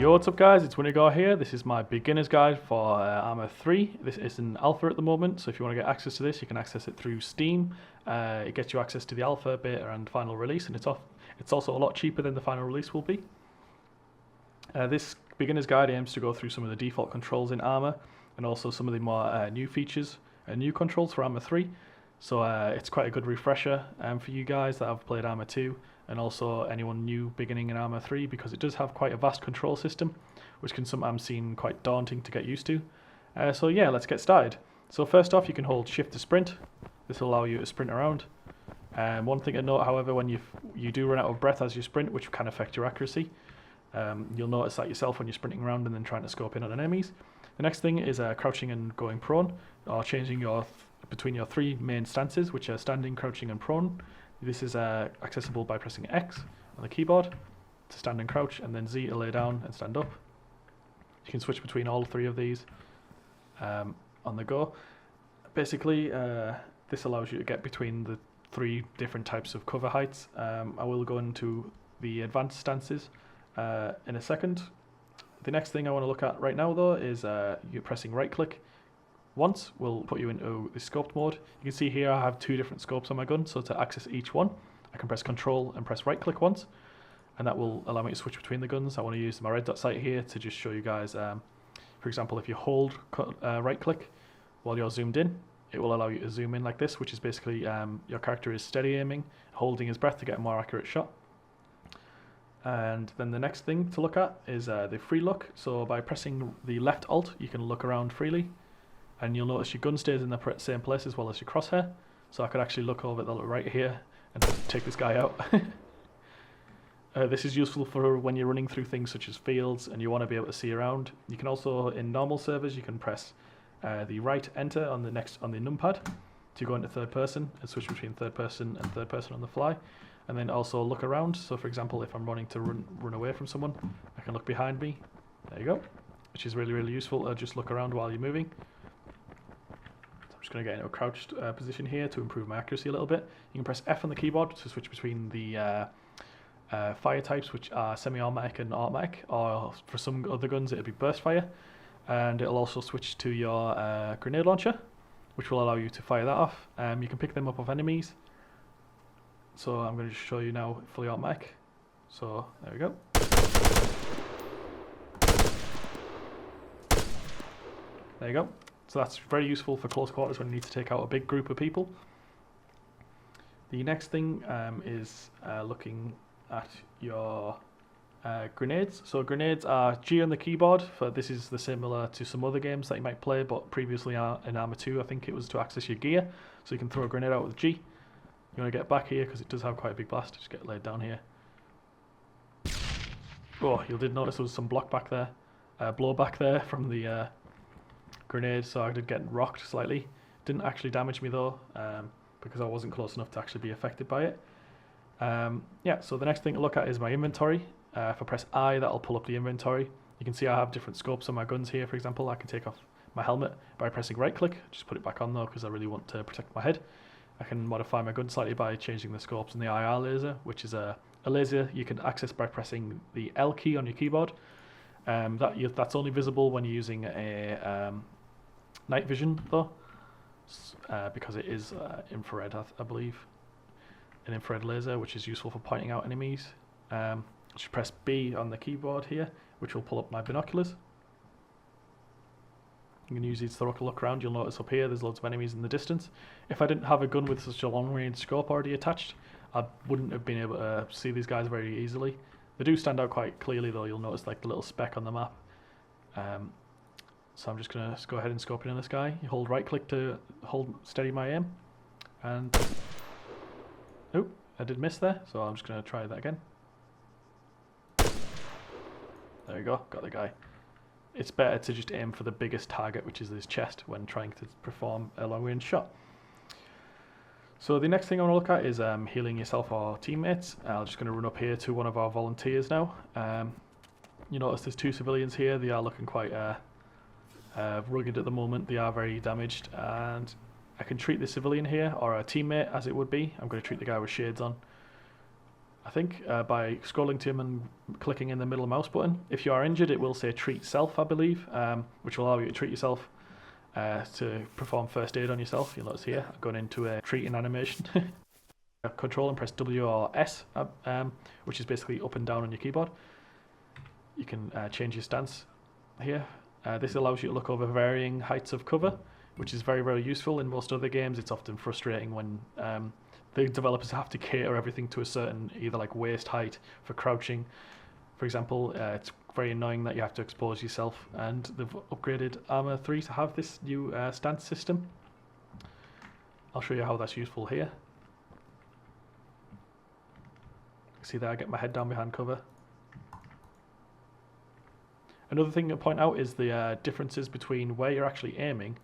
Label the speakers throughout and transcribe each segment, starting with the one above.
Speaker 1: Yo, what's up guys, it's Wintergore here. This is my beginner's guide for Arma 3. This is in alpha at the moment, so if you want to get access to this, you can access it through Steam. It gets you access to the alpha, beta and final release, and it's also a lot cheaper than the final release will be. This beginner's guide aims to go through some of the default controls in Arma, and also some of the more new features and new controls for Arma 3. So it's quite a good refresher for you guys that have played Arma 2, and also anyone new beginning in Arma 3, because it does have quite a vast control system, which can sometimes seem quite daunting to get used to. So yeah, let's get started. So first off, you can hold shift to sprint. This will allow you to sprint around. One thing to note, however, when you do run out of breath as you sprint, which can affect your accuracy. You'll notice that yourself when you're sprinting around and then trying to scope in on enemies. The next thing is crouching and going prone, or changing between your three main stances, which are standing, crouching and prone. This is accessible by pressing X on the keyboard to stand and crouch, and then Z to lay down and stand up. You can switch between all three of these on the go. Basically, this allows you to get between the three different types of cover heights. I will go into the advanced stances in a second. The next thing I want to look at right now though is you're pressing right click once will put you into the scoped mode. You can see here I have two different scopes on my gun, so to access each one I can press control and press right click once, and that will allow me to switch between the guns. I want to use my red dot sight here to just show you guys, for example, if you hold right click while you're zoomed in, it will allow you to zoom in like this, which is basically your character is steady aiming, holding his breath to get a more accurate shot. And then the next thing to look at is the free look. So by pressing the left alt you can look around freely, and you'll notice your gun stays in the same place as well as your crosshair. So I could actually look over the right here and take this guy out. This is useful for when you're running through things such as fields and you want to be able to see around. You can also, in normal servers, you can press the right enter on the numpad to go into third person and switch between third person and third person on the fly. And then also look around. So for example, if I'm running to run away from someone, I can look behind me. There you go. Which is really useful. Just look around while you're moving. So I'm just going to get into a crouched position here to improve my accuracy a little bit. You can press F on the keyboard to switch between the fire types, which are semi-automatic and automatic, or for some other guns it'll be burst fire. And it'll also switch to your grenade launcher, which will allow you to fire that off. You can pick them up off enemies. So I'm going to show you now fully automatic. So there we go. There you go. So that's very useful for close quarters when you need to take out a big group of people. The next thing is looking at your grenades. So grenades are G on the keyboard. This is similar to some other games that you might play, but previously in Arma 2 I think it was to access your gear. So you can throw a grenade out with G. You want to get back here because it does have quite a big blast. Just get laid down here. Oh, you did notice there was some block back there, blow back there from the grenade, so I did get rocked slightly. Didn't actually damage me though, because I wasn't close enough to actually be affected by it. Yeah, so the next thing to look at is my inventory. If I press I, that'll pull up the inventory. You can see I have different scopes on my guns here. For example, I can take off my helmet by pressing right click. Just put it back on though because I really want to protect my head. I can modify my gun slightly by changing the scopes in the IR laser, which is a laser you can access by pressing the L key on your keyboard. That's only visible when you're using a night vision though, because it is infrared, I believe. An infrared laser, which is useful for pointing out enemies. Just press B on the keyboard here, which will pull up my binoculars. You can use these to look around. You'll notice up here there's loads of enemies in the distance. If I didn't have a gun with such a long range scope already attached, I wouldn't have been able to see these guys very easily. They do stand out quite clearly though. You'll notice like the little speck on the map. So I'm just going to go ahead and scope in on this guy. You hold right click to hold steady my aim. And oh, I did miss there, so I'm just going to try that again. There we go, got the guy. It's better to just aim for the biggest target, which is his chest, when trying to perform a long range shot. So the next thing I want to look at is healing yourself or teammates. I'm just going to run up here to one of our volunteers now. You notice there's two civilians here. They are looking quite rugged at the moment. They are very damaged, and I can treat the civilian here, or a teammate as it would be. I'm going to treat the guy with shades on. I think, by scrolling to him and clicking in the middle mouse button. If you are injured, it will say treat self, I believe, which will allow you to treat yourself, to perform first aid on yourself. You'll notice here, I'm going into a treating animation. Control and press W or S, which is basically up and down on your keyboard. You can change your stance here. This allows you to look over varying heights of cover, which is very, very useful. In most other games, it's often frustrating when the developers have to cater everything to a certain, either like waist height for crouching. For example, it's very annoying that you have to expose yourself, and they've upgraded Arma 3 to have this new stance system. I'll show you how that's useful here. See there, I get my head down behind cover. Another thing to point out is the differences between where you're actually aiming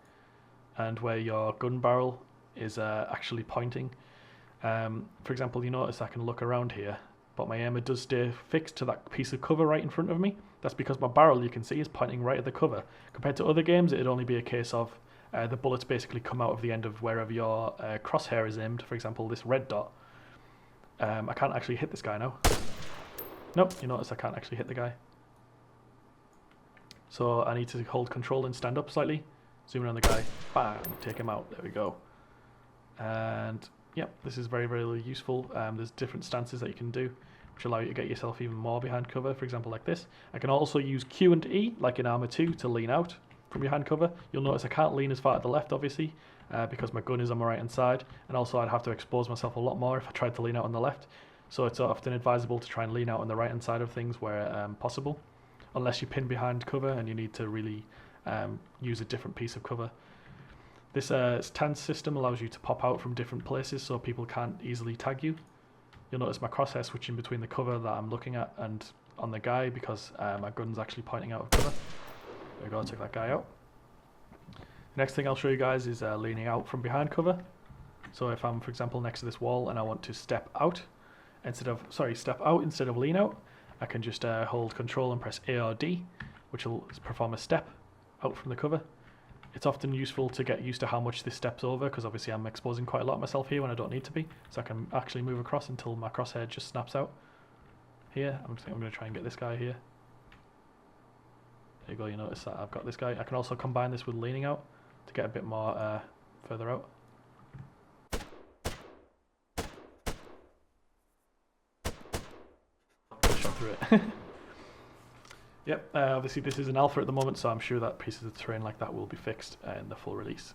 Speaker 1: and where your gun barrel is actually pointing. For example, you notice I can look around here, but my aimer does stay fixed to that piece of cover right in front of me. That's because my barrel, you can see, is pointing right at the cover. Compared to other games, it'd only be a case of the bullets basically come out of the end of wherever your crosshair is aimed. For example, this red dot. I can't actually hit this guy now. Nope, you notice I can't actually hit the guy. So I need to hold control and stand up slightly. Zoom in on the guy. Bam! Take him out. There we go. And yep, this is very, very useful. There's different stances that you can do, which allow you to get yourself even more behind cover. For example, like this. I can also use Q and E, like in Arma 2, to lean out from behind cover. You'll notice I can't lean as far to the left, obviously, because my gun is on my right hand side, and also I'd have to expose myself a lot more if I tried to lean out on the left. So it's often advisable to try and lean out on the right hand side of things where possible, unless you pin behind cover and you need to really use a different piece of cover. This stance system allows you to pop out from different places so people can't easily tag you. You'll notice my crosshair switching between the cover that I'm looking at and on the guy because my gun's actually pointing out of cover. There we go, take that guy out. The next thing I'll show you guys is leaning out from behind cover. So if I'm, for example, next to this wall and I want to step out instead of lean out, I can just hold control and press A or D, which will perform a step out from the cover. It's often useful to get used to how much this steps over, because obviously I'm exposing quite a lot of myself here when I don't need to be. So I can actually move across until my crosshair just snaps out. Here, I'm going to try and get this guy here. There you go, you notice that I've got this guy. I can also combine this with leaning out to get a bit more further out. Shot through it. Yep, obviously this is an alpha at the moment, so I'm sure that pieces of terrain like that will be fixed in the full release.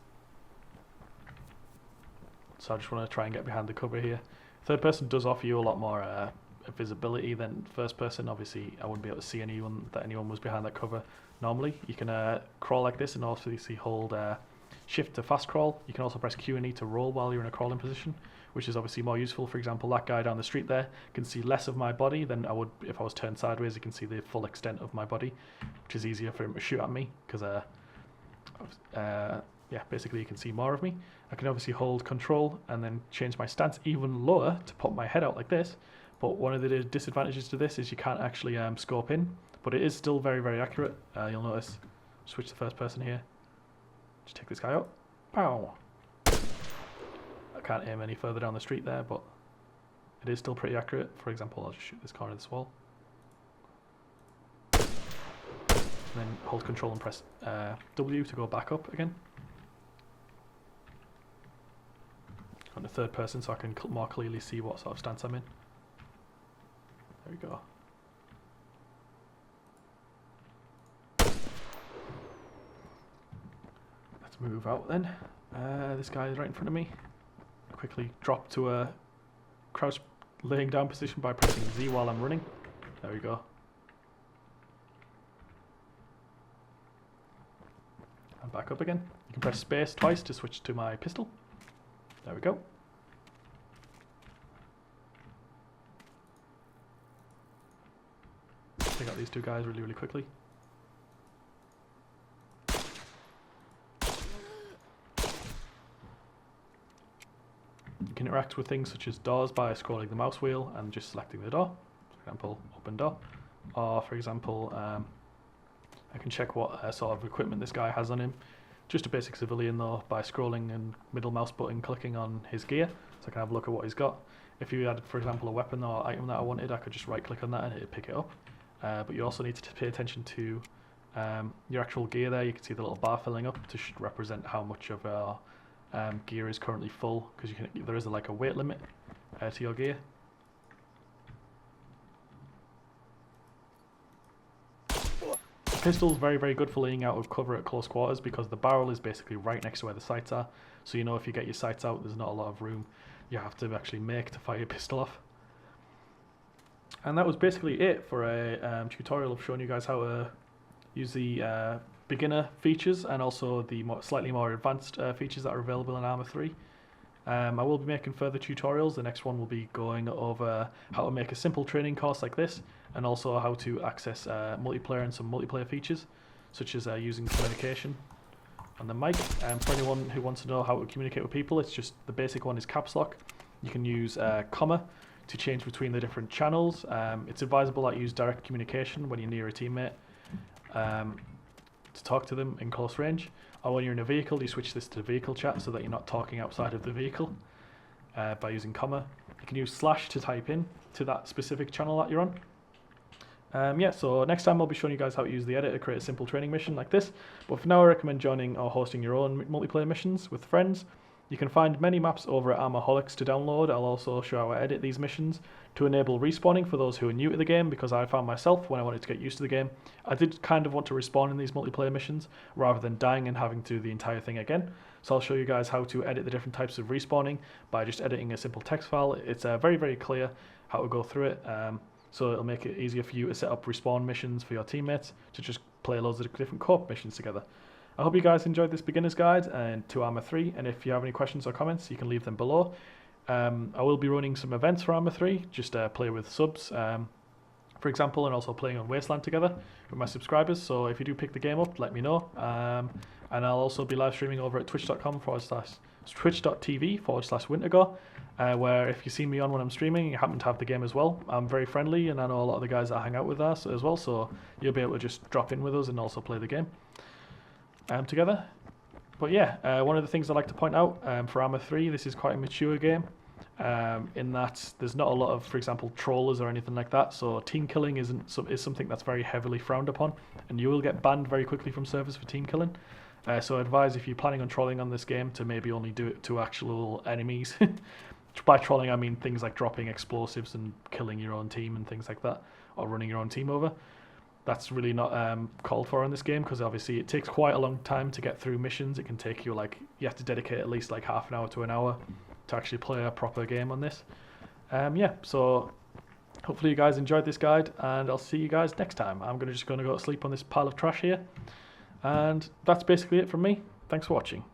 Speaker 1: So I just want to try and get behind the cover here. Third person does offer you a lot more visibility than first person. Obviously I wouldn't be able to see anyone was behind that cover normally. You can crawl like this and also you see hold shift to fast crawl. You can also press Q and E to roll while you're in a crawling position, which is obviously more useful. For example, that guy down the street there can see less of my body than I would if I was turned sideways. You can see the full extent of my body, which is easier for him to shoot at me because yeah, basically you can see more of me. I can obviously hold control and then change my stance even lower to pop my head out like this. But one of the disadvantages to this is you can't actually scope in, but it is still very, very accurate. You'll notice, switch to first person here. Just take this guy out. Pow! I can't aim any further down the street there, but it is still pretty accurate. For example, I'll just shoot this corner of this wall. And then hold control and press W to go back up again. On the third person so I can more clearly see what sort of stance I'm in. There we go. Let's move out then. This guy is right in front of me. Quickly drop to a crouch laying down position by pressing Z while I'm running. There we go. And back up again. You can press space twice to switch to my pistol. There we go. Take out these two guys really, really quickly. You can interact with things such as doors by scrolling the mouse wheel and just selecting the door. For example, open door. Or for example, I can check what sort of equipment this guy has on him. Just a basic civilian though, by scrolling and middle mouse button clicking on his gear, so I can have a look at what he's got. If you had, for example, a weapon or item that I wanted, I could just right click on that and it'd pick it up. But you also need to pay attention to your actual gear there. You can see the little bar filling up to represent how much of our gear is currently full, because there is like a weight limit to your gear. The pistol's very, very good for laying out of cover at close quarters, because the barrel is basically right next to where the sights are. So you know if you get your sights out, there's not a lot of room you have to actually make to fire your pistol off. And that was basically it for a tutorial of showing you guys how to use the beginner features and also the slightly more advanced features that are available in Arma 3. I will be making further tutorials. The next one will be going over how to make a simple training course like this, and also how to access multiplayer and some multiplayer features, such as using communication on the mic. For anyone who wants to know how to communicate with people, it's just the basic one is caps lock. You can use comma to change between the different channels. It's advisable that you use direct communication when you're near a teammate to talk to them in close range. Or when you're in a vehicle, you switch this to vehicle chat so that you're not talking outside of the vehicle by using comma. You can use slash to type in to that specific channel that you're on. Yeah, so next time I'll be showing you guys how to use the edit to create a simple training mission like this. But for now, I recommend joining or hosting your own multiplayer missions with friends. You can find many maps over at Armaholics to download. I'll also show how I edit these missions to enable respawning for those who are new to the game, because I found myself, when I wanted to get used to the game, I did kind of want to respawn in these multiplayer missions rather than dying and having to do the entire thing again. So I'll show you guys how to edit the different types of respawning by just editing a simple text file. It's very, very clear how to go through it. So it'll make it easier for you to set up respawn missions for your teammates to just play loads of different co-op missions together. I hope you guys enjoyed this beginner's guide to Arma 3, and if you have any questions or comments, you can leave them below. I will be running some events for Arma 3, just play with subs, for example, and also playing on Wasteland together with my subscribers. So if you do pick the game up, let me know. And I'll also be live streaming over at twitch.tv/Wintergore, where if you see me on when I'm streaming, you happen to have the game as well. I'm very friendly, and I know a lot of the guys that I hang out with us as well, so you'll be able to just drop in with us and also play the game together. But yeah, one of the things I like to point out for Arma 3, this is quite a mature game in that there's not a lot of, for example, trollers or anything like that. So team killing is something that's very heavily frowned upon, and you will get banned very quickly from servers for team killing. So I advise, if you're planning on trolling on this game, to maybe only do it to actual enemies. By trolling, I mean things like dropping explosives and killing your own team and things like that, or running your own team over. That's really not called for in this game, because obviously it takes quite a long time to get through missions. It can take you you have to dedicate at least like half an hour to an hour to actually play a proper game on this. Yeah, so hopefully you guys enjoyed this guide, and I'll see you guys next time. I'm just going to go to sleep on this pile of trash here, and that's basically it from me. Thanks for watching.